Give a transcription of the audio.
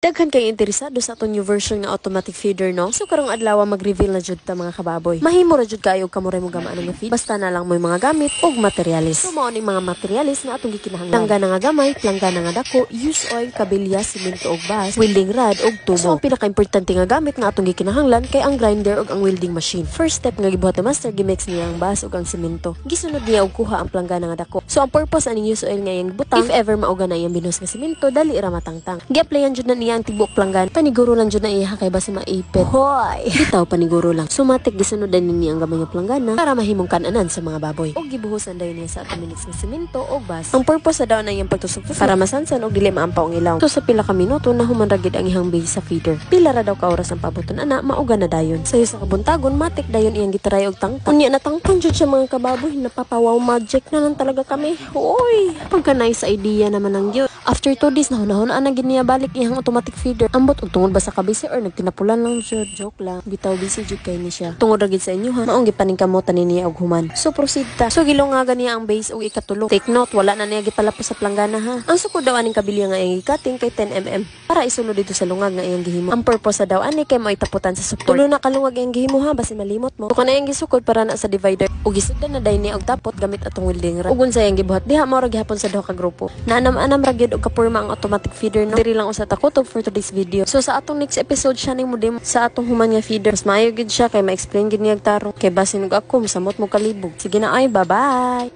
Daghan kay interesado sa atong new version nga automatic feeder, no? So karong adlaw mag-reveal na jud ta mga kababoy. Mahimo ra jud kayo kamuray mo gamaan nga feed. Basta na lang mo mga gamit og materialis. So mao ning mga materialis nga atong gikinahanglan. Planggana nga gamay, planggana nga dako, use oil, kabilya, semento og bas, welding rod og tubo. So ang pinaka-importante nga gamit nga atong gikinahanglan kay ang grinder og ang welding machine. First step nga gibuhat ni master, gimix niya ang bas ug ang semento. Gisunod niya og kuha ang planggana nga dako. So ang purpose aning use oil nga iyang butang, if ever mauga na iyang binos nga semento, dali ra matangtang. Gi-applyan jud na niya ang tibok planggan. Paniguro lang jud na iya kay basi maipit. Hoy! Bitaw paniguro lang. Sumatik gisunodan ni ang gamay nga planggana para mahimong kananan sa mga baboy. Og gibuhusan dayon niya sa 2 minutes nga semento og bas. Ang purpose sa daw na iyang pagtusok para masansan og dili maampaw ang ilaw. So sa pila ka minuto nahuman ra gid ang ihang base sa feeder. Pila ra daw ka oras ang pabuton ana mauga na dayon. Sayo sa kabuntagon matik dayon iyang gitaray og tangtang. Unya natangtang jud siya mga kababoy, napapawaw magic na lang talaga kami. Hoy! Pagka nice idea naman ang gyud. After 2 days nahon-nahon ana gid niya balik iyang automatic feeder. Ambot og tungod ba sa kabisi or nagtinapulan lang jud, joke lang. Bitaw busy jud kay ni siya. Tungod ra gid sa inyo ha. Maong gipaningkamutan niya og human. So proceed ta. So gilungagan niya ang base og ikatulo. Take note, wala na niya gipalapos sa planggana ha. Ang sukod daw aning kabilya nga iyang ikating kay 10 mm para isulod dito sa lungag nga iyang gihimo. Ang purpose sa daw ani kay mao itaputan sa support. Tulo na kalungag iyang gihimo ha basi malimot mo. Kung na iyang gisukod para na sa divider. Ug gisuddan na dayon niya og tapot gamit atong welding rod. Ug unsa iyang gibuhat diha mao ra gihapon sa duha ka grupo. Naanam-anam ra gyud og kapurma ang automatic feeder no. Diri lang usa ta kutob for today's video. So sa atong next episode siya ning modem sa atong human nga feeder. Mas maayo gid siya kay ma-explain gid niya tarong kay basin og ako samot mo kalibog. Sige na ay, bye-bye.